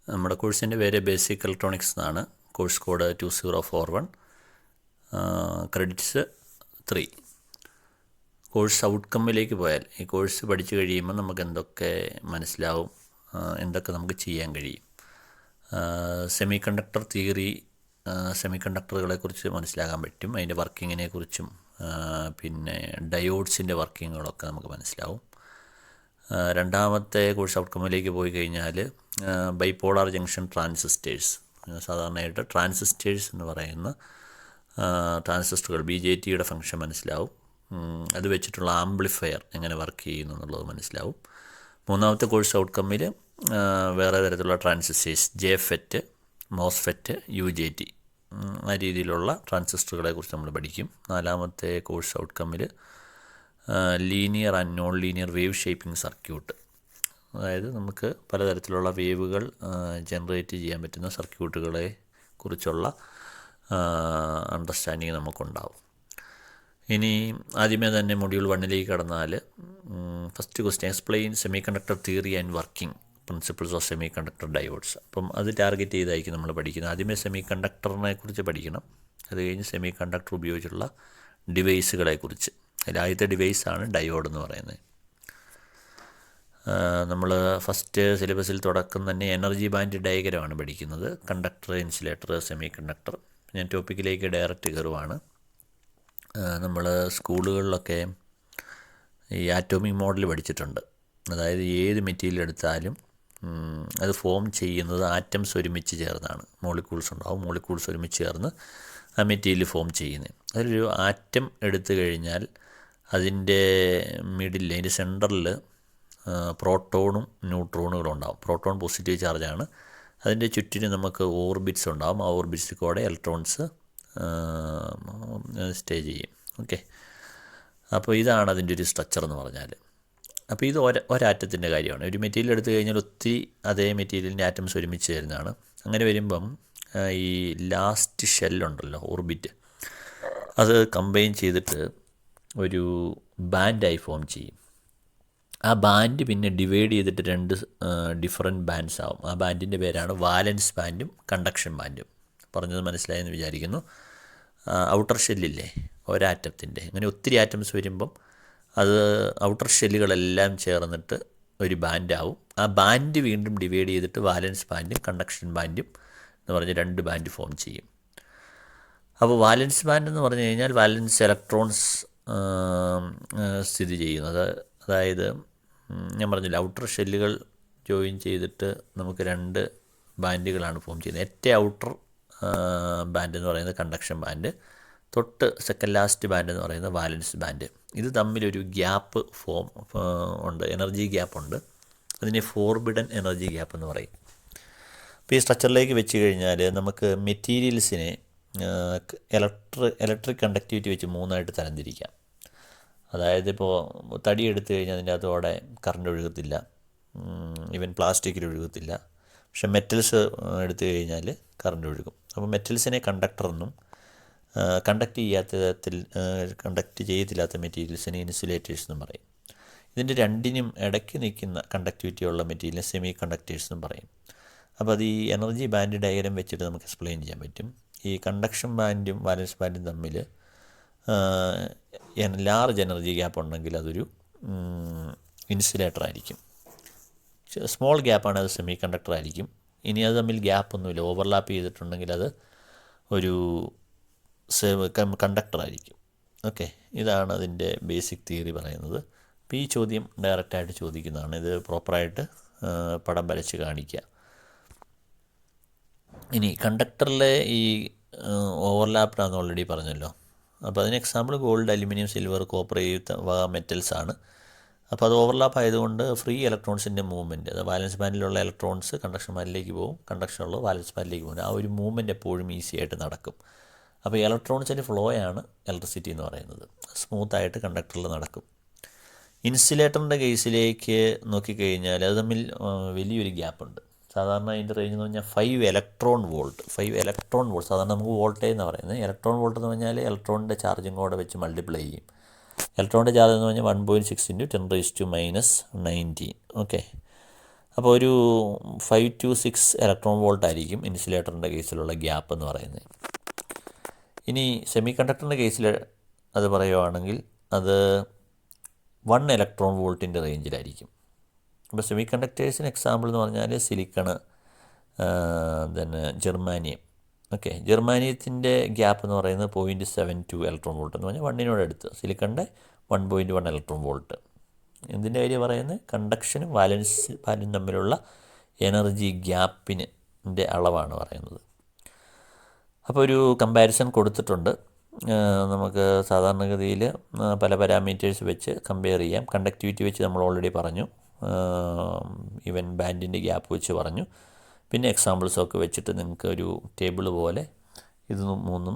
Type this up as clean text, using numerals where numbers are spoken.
നമ്മുടെ കോഴ്സിൻ്റെ പേര് ബേസിക് ഇലക്ട്രോണിക്സ് എന്നാണ്. Course code 2041, credits 3. കോഴ്സ് ഔട്ട്കമ്മിലേക്ക് പോയാൽ ഈ കോഴ്സ് പഠിച്ചു കഴിയുമ്പോൾ നമുക്ക് എന്തൊക്കെ മനസ്സിലാവും, എന്തൊക്കെ നമുക്ക് ചെയ്യാൻ കഴിയും. സെമി കണ്ടക്ടർ തിയറി, സെമി കണ്ടക്ടറുകളെക്കുറിച്ച് മനസ്സിലാക്കാൻ പറ്റും. അതിൻ്റെ വർക്കിങ്ങിനെ കുറിച്ചും പിന്നെ ഡയോഡ്സിൻ്റെ വർക്കിങ്ങുകളൊക്കെ നമുക്ക് മനസ്സിലാവും. രണ്ടാമത്തെ കോഴ്സ് ഔട്ട്കമ്മിലേക്ക് പോയി കഴിഞ്ഞാൽ ബൈപോളാർ ജംഗ്ഷൻ ട്രാൻസിസ്റ്റേഴ്സ്, സാധാരണയായിട്ട് ട്രാൻസിസ്റ്റേഴ്സ് എന്ന് പറയുന്ന ട്രാൻസിസ്റ്ററുകൾ BJTയുടെ ഫംഗ്ഷൻ മനസ്സിലാവും. അത് വെച്ചിട്ടുള്ള ആംപ്ലിഫയർ എങ്ങനെ വർക്ക് ചെയ്യുന്നു എന്നുള്ളത് മനസ്സിലാവും. മൂന്നാമത്തെ കോഴ്സ് ഔട്ട്കമ്മിൽ വേറെ തരത്തിലുള്ള ട്രാൻസിസ്റ്റേഴ്സ്, JFET, MOSFET, UJT, ആ രീതിയിലുള്ള ട്രാൻസിസ്റ്ററുകളെ കുറിച്ച് നമ്മൾ പഠിക്കും. നാലാമത്തെ കോഴ്സ് ഔട്ട്കമ്മിൽ linear and non linear wave shaping circuit, അതായത് നമുക്ക് പലതരത്തിലുള്ള വേവുകൾ ജനറേറ്റ് ചെയ്യാൻ പറ്റുന്ന സർക്യൂട്ടുകളെ കുറിച്ചുള്ള അണ്ടർസ്റ്റാൻഡിങ് നമുക്കുണ്ടാവും. ഇനി ആദ്യമേ തന്നെ മൊഡ്യൂൾ 1ലേക്ക് കടന്നാൽ first question, explain semi conductor theory and working principles of semi conductor diodes. അപ്പം അത് ടാർഗറ്റ് ചെയ്തായിരിക്കും നമ്മൾ പഠിക്കുന്നത്. ആദ്യമേ സെമി കണ്ടക്ടറിനെ കുറിച്ച് പഠിക്കണം. അത് കഴിഞ്ഞ് സെമി കണ്ടക്ടർ ഉപയോഗിച്ചുള്ള ഡിവൈസുകളെക്കുറിച്ച്. അതിൽ ആദ്യത്തെ ഡിവൈസാണ് ഡയോഡ് എന്ന് പറയുന്നത്. നമ്മൾ ഫസ്റ്റ് സിലബസിൽ തുടക്കം തന്നെ എനർജി ബാൻഡ് ഡയഗ്രമാണ് പഠിക്കുന്നത്. Conductor, insulator, semi conductor. ഞാൻ ടോപ്പിക്കിലേക്ക് ഡയറക്റ്റ് കയറുവാണ്. നമ്മൾ സ്കൂളുകളിലൊക്കെ ഈ ആറ്റോമിക് മോഡൽ പഠിച്ചിട്ടുണ്ട്. അതായത് ഏത് മെറ്റീരിയൽ എടുത്താലും അത് ഫോം ചെയ്യുന്നത് ആറ്റംസ് ഒരുമിച്ച് ചേർന്നാണ്. മോളിക്യൂൾസ് ഉണ്ടാവും, മോളിക്യൂൾസ് ഒരുമിച്ച് ചേർന്ന് ആ മെറ്റീരിയൽ ഫോം ചെയ്യുന്നത്. അതിലൊരു ആറ്റം എടുത്തു കഴിഞ്ഞാൽ അതിൻ്റെ മിഡിൽ, അതിൻ്റെ സെൻറ്ററിൽ പ്രോട്ടോണും ന്യൂട്രോണുകളും ഉണ്ടാവും. പ്രോട്ടോൺ പോസിറ്റീവ് ചാർജാണ്. അതിൻ്റെ ചുറ്റിനും നമുക്ക് ഓർബിറ്റ്സ് ഉണ്ടാവും. ആ ഓർബിറ്റ്സിൽ കൂടെ ഇലക്ട്രോൺസ് സ്റ്റേ ചെയ്യും. ഓക്കെ, അപ്പോൾ ഇതാണ് അതിൻ്റെ ഒരു സ്ട്രക്ചർ എന്ന് പറഞ്ഞാൽ. അപ്പോൾ ഇത് ഒരാറ്റത്തിൻ്റെ കാര്യമാണ്. ഒരു മെറ്റീരിയൽ എടുത്തു കഴിഞ്ഞാൽ ഒത്തിരി അതേ മെറ്റീരിയലിൻ്റെ ആറ്റംസ് ഒരുമിച്ച് വരുന്നതാണ്. അങ്ങനെ വരുമ്പം ഈ ലാസ്റ്റ് ഷെല്ലുണ്ടല്ലോ, ഓർബിറ്റ്, അത് കമ്പൈൻ ചെയ്തിട്ട് ഒരു ബാൻഡായി ഫോം ചെയ്യും. ആ ബാൻഡ് പിന്നെ ഡിവൈഡ് ചെയ്തിട്ട് 2 ഡിഫറെൻറ്റ് ബാൻഡ്സ് ആവും. ആ ബാൻഡിൻ്റെ പേരാണ് വാലൻസ് ബാൻഡും കണ്ടക്ഷൻ ബാൻഡും. പറഞ്ഞത് മനസ്സിലായെന്ന് വിചാരിക്കുന്നു. ഔട്ടർ ഷെല്ലില്ലേ ഒരാറ്റത്തിൻ്റെ, അങ്ങനെ ഒത്തിരി ആറ്റംസ് വരുമ്പം അത് ഔട്ടർ ഷെല്ലുകളെല്ലാം ചേർന്നിട്ട് ഒരു ബാൻഡാവും. ആ ബാൻഡ് വീണ്ടും ഡിവൈഡ് ചെയ്തിട്ട് വാലൻസ് ബാൻഡും കണ്ടക്ഷൻ ബാൻഡും എന്ന് പറഞ്ഞ് 2 ബാൻഡ് ഫോം ചെയ്യും. അപ്പോൾ വാലൻസ് ബാൻഡ് എന്ന് പറഞ്ഞു കഴിഞ്ഞാൽ വാലൻസ് ഇലക്ട്രോൺസ് സ്ഥിതി ചെയ്യുന്നത്. അതായത് ഞാൻ പറഞ്ഞില്ല, ഔട്ടർ ഷെല്ലുകൾ ജോയിൻ ചെയ്തിട്ട് നമുക്ക് 2 ബാൻഡുകളാണ് ഫോം ചെയ്യുന്നത്. ഏറ്റവും ഔട്ടർ ബാൻഡ് എന്ന് പറയുന്നത് കണ്ടക്ഷൻ ബാൻഡ്, തൊട്ട് സെക്കൻഡ് ലാസ്റ്റ് ബാൻഡ് എന്ന് പറയുന്നത് വാലൻസ് ബാൻഡ്. ഇത് തമ്മിലൊരു ഗ്യാപ്പ് ഉണ്ട്, എനർജി ഗ്യാപ്പ് ഉണ്ട്. അതിനെ ഫോർബിഡൻ എനർജി ഗ്യാപ്പ് എന്ന് പറയും. അപ്പോൾ ഈ സ്ട്രക്ചറിലേക്ക് വെച്ച് കഴിഞ്ഞാൽ നമുക്ക് മെറ്റീരിയൽസിനെ ഇലക്ട്രിക് കണ്ടക്ടിവിറ്റി വെച്ച് 3ആയിട്ട് തരംതിരിക്കാം. അതായത് ഇപ്പോൾ തടി എടുത്തു കഴിഞ്ഞാൽ അതിൻ്റെ അതോടെ കറണ്ട് ഒഴുകത്തില്ല, ഈവൻ പ്ലാസ്റ്റിക്കിൽ ഒഴുകത്തില്ല. പക്ഷെ മെറ്റൽസ് എടുത്തു കഴിഞ്ഞാൽ കറണ്ട് ഒഴുകും. അപ്പോൾ മെറ്റൽസിനെ കണ്ടക്ടർ എന്നും കണ്ടക്ട് ചെയ്യത്തില്ലാത്ത മെറ്റീരിയൽസിനെ ഇൻസുലേറ്റേഴ്സ് എന്നും പറയും. ഇതിൻ്റെ രണ്ടിനും ഇടയ്ക്ക് നിൽക്കുന്ന കണ്ടക്ടിവിറ്റിയുള്ള മെറ്റീരിയലിനെ സെമി കണ്ടക്ടേഴ്സ് എന്നും പറയും. അപ്പോൾ അത് ഈ എനർജി ബാൻഡ് ഡയഗ്രം വെച്ചിട്ട് നമുക്ക് എക്സ്പ്ലെയിൻ ചെയ്യാൻ പറ്റും. ഈ കണ്ടക്ഷൻ ബാൻഡും വാലൻസ് ബാൻഡും തമ്മിൽ ലാർജ് എനർജി ഗ്യാപ്പ് ഉണ്ടെങ്കിൽ അതൊരു ഇൻസുലേറ്റർ ആയിരിക്കും. സ്മോൾ ഗ്യാപ്പാണ് അത് സെമി കണ്ടക്ടർ ആയിരിക്കും. ഇനി അത് തമ്മിൽ ഗ്യാപ്പൊന്നുമില്ല, ഓവർലാപ്പ് ചെയ്തിട്ടുണ്ടെങ്കിൽ അത് ഒരു കണ്ടക്ടർ ആയിരിക്കും. ഓക്കെ, ഇതാണ് അതിൻ്റെ ബേസിക് തിയറി പറയുന്നത്. അപ്പോൾ ഈ ചോദ്യം ഡയറക്റ്റായിട്ട് ചോദിക്കുന്നതാണ്. ഇത് പ്രോപ്പറായിട്ട് പടം വരച്ച് കാണിക്കുക. ഇനി കണ്ടക്ടറിലെ ഈ ഓവർലാപ്ഡാന്ന് ഓൾറെഡി പറഞ്ഞല്ലോ. അപ്പോൾ അതിന് example gold, aluminium, silver, copper ഈ മെറ്റൽസ് ആണ്. അപ്പോൾ അത് ഓവർലാപ്പ് ആയതുകൊണ്ട് ഫ്രീ ഇലക്ട്രോൺസിൻ്റെ മൂവ്മെൻറ്റ്, അത് വാലൻസ് ബാൻഡിലുള്ള ഇലക്ട്രോൺസ് കണ്ടക്ഷൻ ബാൻഡിലേക്ക് പോകും, കണ്ടക്ഷനുള്ള വാലൻസ് ബാൻഡിലേക്ക് പോകും. ആ ഒരു മൂവ്മെൻറ്റ് എപ്പോഴും ഈസി ആയിട്ട് നടക്കും. അപ്പോൾ ഇലക്ട്രോൺസിൻ്റെ ഫ്ലോയാണ് ഇലക്ട്രിസിറ്റി എന്ന് പറയുന്നത്. സ്മൂത്തായിട്ട് കണ്ടക്ടറിൽ നടക്കും. ഇൻസുലേറ്ററിൻ്റെ കേസിലേക്ക് നോക്കിക്കഴിഞ്ഞാൽ അത് തമ്മിൽ വലിയൊരു ഗ്യാപ്പുണ്ട്. സാധാരണ അതിൻ്റെ റേഞ്ച് എന്ന് പറഞ്ഞാൽ 5 ഇലക്ട്രോൺ വോൾട്ട്. സാധാരണ നമുക്ക് വോൾട്ടേജ് എന്ന് പറയുന്നത്. ഇലക്ട്രോൺ വോൾട്ട് എന്ന് പറഞ്ഞാൽ ഇലക്ട്രോണിൻ്റെ ചാർജും കൂടെ വെച്ച് മൾട്ടിപ്ലൈ ചെയ്യും. ഇലക്ട്രോണിൻ്റെ ചാർജ് എന്ന് പറഞ്ഞാൽ 1.6 × 10⁻⁻19. ഓക്കെ, അപ്പോൾ ഒരു 5 to 6 ഇലക്ട്രോൺ വോൾട്ട് ആയിരിക്കും ഇൻസുലേറ്ററിൻ്റെ കേസിലുള്ള ഗ്യാപ്പ് എന്ന് പറയുന്നത്. ഇനി സെമി കണ്ടക്ടറിൻ്റെ കേസിൽ അത് പറയുവാണെങ്കിൽ അത് 1 ഇലക്ട്രോൺ വോൾട്ടിൻ്റെ റേഞ്ചിലായിരിക്കും. അപ്പോൾ സെമി കണ്ടക്ടേഴ്സിന് എക്സാമ്പിൾ എന്ന് പറഞ്ഞാൽ സിലിക്കണ്, പിന്നെ ജെർമാനിയം. ഓക്കെ, ജെർമാനിയത്തിൻ്റെ ഗ്യാപ്പ് എന്ന് പറയുന്നത് 0.72 ഇലക്ട്രോൺ വോൾട്ട് എന്ന് പറഞ്ഞാൽ 1 അടുത്ത്. സിലിക്കണിൻ്റെ 1.1 ഇലക്ട്രോൺ വോൾട്ട്. എന്തിൻ്റെ കാര്യം പറയുന്നത്? കണ്ടക്ഷനും വാലും തമ്മിലുള്ള എനർജി ഗ്യാപ്പിൻ്റെ അളവാണ് പറയുന്നത്. അപ്പോൾ ഒരു കമ്പാരിസൺ കൊടുത്തിട്ടുണ്ട്. നമുക്ക് സാധാരണഗതിയിൽ പല പാരാമീറ്റേഴ്സ് വെച്ച് കമ്പയർ ചെയ്യാം. കണ്ടക്ടിവിറ്റി വെച്ച് നമ്മൾ ഓൾറെഡി പറഞ്ഞു, ഈവൻ ബാൻഡിൻ്റെ ഗ്യാപ്പ് വെച്ച് പറഞ്ഞു. പിന്നെ എക്സാമ്പിൾസൊക്കെ വെച്ചിട്ട് നിങ്ങൾക്ക് ഒരു ടേബിൾ പോലെ ഇത് മൂന്നും